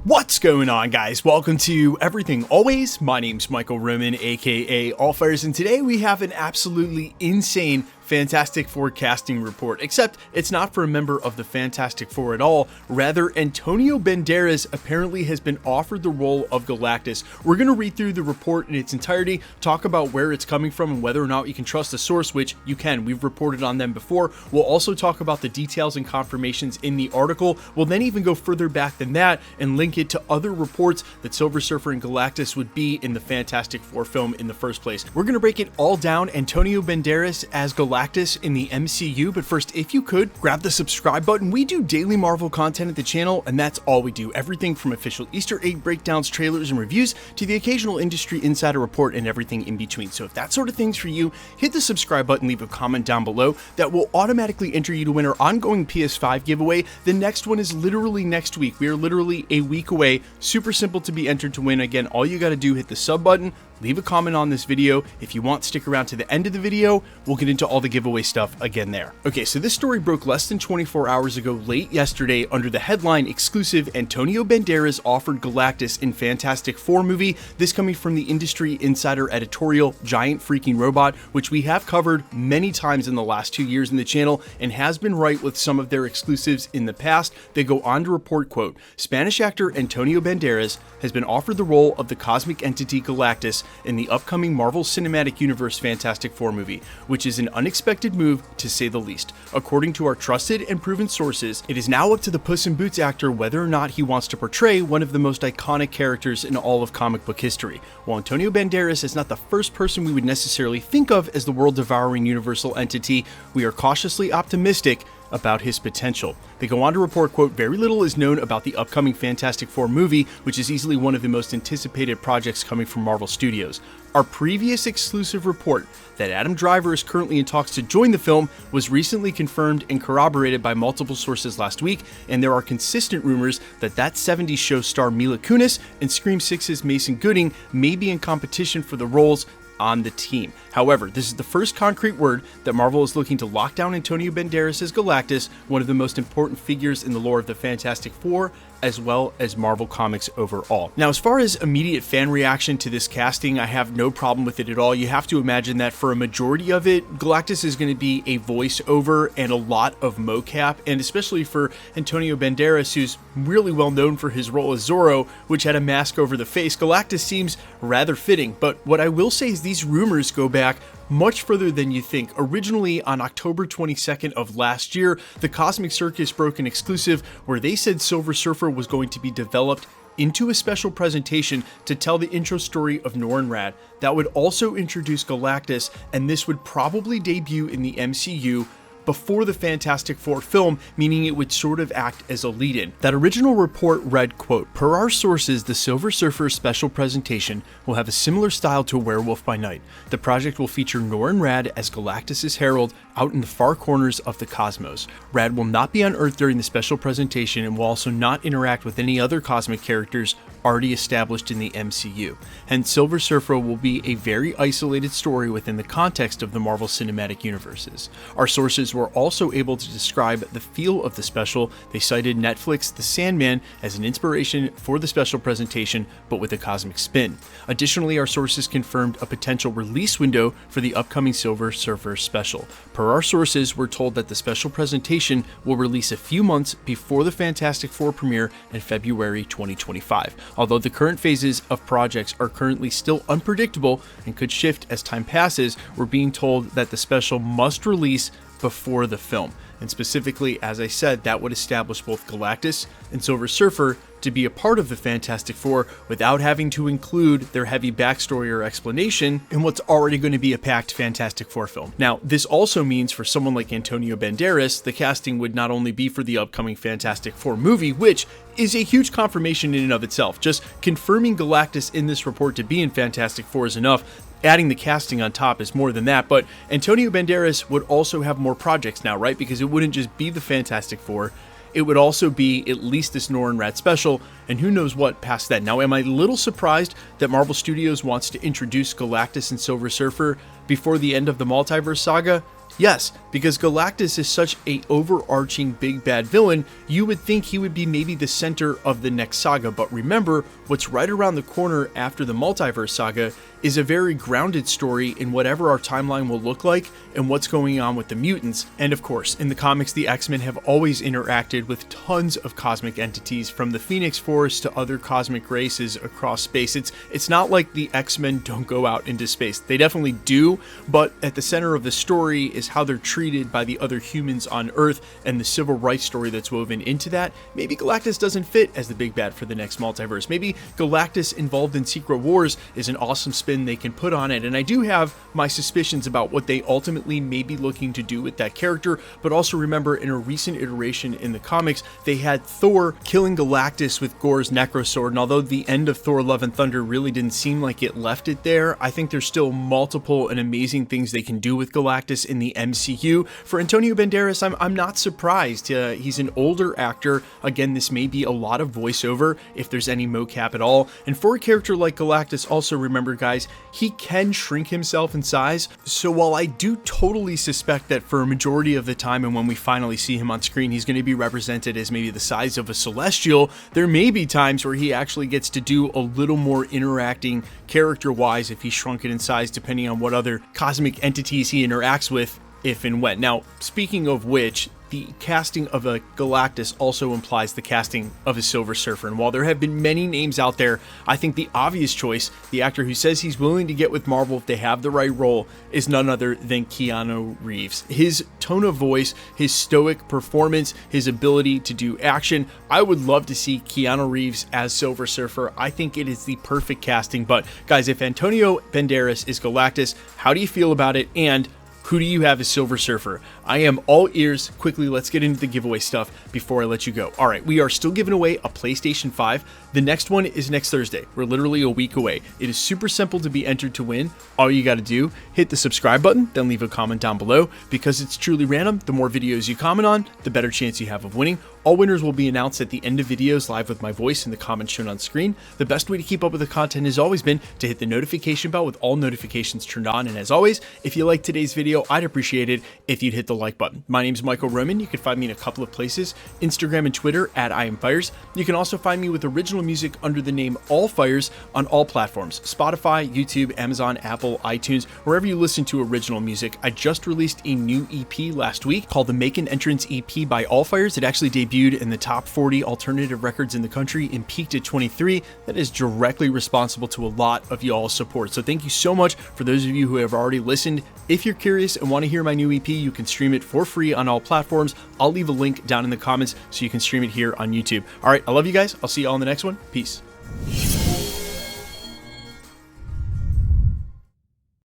What's going on, guys? Welcome to Everything Always. My name's Michael Roman, aka Allfires, and today we have an absolutely insane Fantastic Four casting report, except it's not for a member of the Fantastic Four at all. Rather, Antonio Banderas apparently has been offered the role of Galactus. We're going to read through the report in its entirety, talk about where it's coming from and whether or not you can trust the source, which you can. We've reported on them before. We'll also talk about the details and confirmations in the article. We'll then even go further back than that and link it to other reports that Silver Surfer and Galactus would be in the Fantastic Four film in the first place. We're going to break it all down. Antonio Banderas as Galactus in the MCU, but first, if you could, grab the subscribe button. We do daily Marvel content at the channel, and that's all we do. Everything from official Easter egg breakdowns, trailers, and reviews, to the occasional industry insider report and everything in between. So if that sort of thing's for you, hit the subscribe button, leave a comment down below. That will automatically enter you to win our ongoing PS5 giveaway. The next one is literally next week. We are literally a week away. Super simple to be entered to win. Again, all you got to do, hit the sub button, leave a comment on this video. If you want, stick around to the end of the video. We'll get into all the giveaway stuff again there. Okay, so this story broke less than 24 hours ago, late yesterday, under the headline exclusive Antonio Banderas offered Galactus in Fantastic Four movie. This coming from the industry insider editorial Giant Freaking Robot, which we have covered many times in the last 2 years in the channel and has been right with some of their exclusives in the past. They go on to report, quote, Spanish actor Antonio Banderas has been offered the role of the cosmic entity Galactus in the upcoming Marvel Cinematic Universe Fantastic Four movie, which is an unexpected move to say the least. According to our trusted and proven sources, it is now up to the Puss in Boots actor whether or not he wants to portray one of the most iconic characters in all of comic book history. While Antonio Banderas is not the first person we would necessarily think of as the world-devouring universal entity, we are cautiously optimistic about his potential. They go on to report, quote, very little is known about the upcoming Fantastic Four movie, which is easily one of the most anticipated projects coming from Marvel Studios. Our previous exclusive report that Adam Driver is currently in talks to join the film was recently confirmed and corroborated by multiple sources last week, and there are consistent rumors that 70s show star Mila Kunis and Scream 6's Mason Gooding may be in competition for the roles on the team. However, this is the first concrete word that Marvel is looking to lock down Antonio Banderas as Galactus, one of the most important figures in the lore of the Fantastic Four, as well as Marvel Comics overall. Now, as far as immediate fan reaction to this casting, I have no problem with it at all. You have to imagine that for a majority of it, Galactus is going to be a voiceover and a lot of mocap, and especially for Antonio Banderas, who's really well known for his role as Zorro, which had a mask over the face, Galactus seems rather fitting. But what I will say is these rumors go back much further than you think. Originally, on October 22nd of last year, the Cosmic Circus broke an exclusive where they said Silver Surfer was going to be developed into a special presentation to tell the intro story of Norrin that would also introduce Galactus, and this would probably debut in the MCU before the Fantastic Four film, meaning it would sort of act as a lead-in. That original report read, quote, per our sources, the Silver Surfer special presentation will have a similar style to Werewolf by Night. The project will feature Norrin as Galactus' herald out in the far corners of the cosmos. Rad will not be on Earth during the special presentation and will also not interact with any other cosmic characters already established in the MCU. Hence, Silver Surfer will be a very isolated story within the context of the Marvel Cinematic Universes. Our sources were also able to describe the feel of the special. They cited Netflix The Sandman as an inspiration for the special presentation, but with a cosmic spin. Additionally, our sources confirmed a potential release window for the upcoming Silver Surfer special. Per our sources, we're told that the special presentation will release a few months before the Fantastic Four premiere in February 2025. Although the current phases of projects are currently still unpredictable and could shift as time passes, we're being told that the special must release before the film. And specifically, as I said, that would establish both Galactus and Silver Surfer to be a part of the Fantastic Four without having to include their heavy backstory or explanation in what's already going to be a packed Fantastic Four film. Now, this also means for someone like Antonio Banderas, the casting would not only be for the upcoming Fantastic Four movie, which is a huge confirmation in and of itself. Just confirming Galactus in this report to be in Fantastic Four is enough. Adding the casting on top is more than that, but Antonio Banderas would also have more projects now, right? Because it wouldn't just be the Fantastic Four. It would also be at least this Norrin special, and who knows what past that. Now, am I a little surprised that Marvel Studios wants to introduce Galactus and Silver Surfer before the end of the multiverse saga? Yes, because Galactus is such a overarching big bad villain, you would think he would be maybe the center of the next saga, but remember, what's right around the corner after the multiverse saga is a very grounded story in whatever our timeline will look like and what's going on with the mutants. And of course, in the comics, the X-Men have always interacted with tons of cosmic entities, from the Phoenix Force to other cosmic races across space. It's not like the X-Men don't go out into space. They definitely do, but at the center of the story is how they're treated by the other humans on Earth and the civil rights story that's woven into that. Maybe Galactus doesn't fit as the big bad for the next multiverse. Maybe Galactus involved in Secret Wars is an awesome spin they can put on it, and I do have my suspicions about what they ultimately may be looking to do with that character. But also remember, in a recent iteration in the comics, they had Thor killing Galactus with Gore's Necrosword, and although the end of Thor Love and Thunder really didn't seem like it left it there, I think there's still multiple and amazing things they can do with Galactus in the MCU. For Antonio Banderas, I'm not surprised. He's an older actor. Again, this may be a lot of voiceover if there's any mocap at all, and for a character like Galactus, also remember guys, he can shrink himself in size. So while I do totally suspect that for a majority of the time and when we finally see him on screen, he's going to be represented as maybe the size of a Celestial, there may be times where he actually gets to do a little more interacting character-wise if he's shrunken in size, depending on what other cosmic entities he interacts with, if and when. Now, speaking of which, the casting of a Galactus also implies the casting of a Silver Surfer, and while there have been many names out there, I think the obvious choice, the actor who says he's willing to get with Marvel if they have the right role, is none other than Keanu Reeves. His tone of voice, his stoic performance, his ability to do action, I would love to see Keanu Reeves as Silver Surfer. I think it is the perfect casting. But guys, if Antonio Banderas is Galactus, how do you feel about it, and who do you have as Silver Surfer? I am all ears. Quickly, let's get into the giveaway stuff before I let you go. All right, we are still giving away a PlayStation 5. The next one is next Thursday. We're literally a week away. It is super simple to be entered to win. All you got to do, hit the subscribe button, then leave a comment down below. Because it's truly random, the more videos you comment on, the better chance you have of winning. All winners will be announced at the end of videos live with my voice in the comments shown on screen. The best way to keep up with the content has always been to hit the notification bell with all notifications turned on. And as always, if you liked today's video, I'd appreciate it if you'd hit the like button. My name's Michael Roman. You can find me in a couple of places, Instagram and Twitter at IamFires. You can also find me with original music under the name All Fires on all platforms, Spotify, YouTube, Amazon, Apple, iTunes, wherever you listen to original music. I just released a new EP last week called the Make an Entrance EP by All Fires. It actually debuted in the top 40 alternative records in the country and peaked at 23. That is directly responsible to a lot of y'all's support. So thank you so much for those of you who have already listened. If you're curious and want to hear my new EP, you can stream it for free on all platforms. I'll leave a link down in the comments so you can stream it here on YouTube. All right, I love you guys. I'll see you all in the next one. Peace.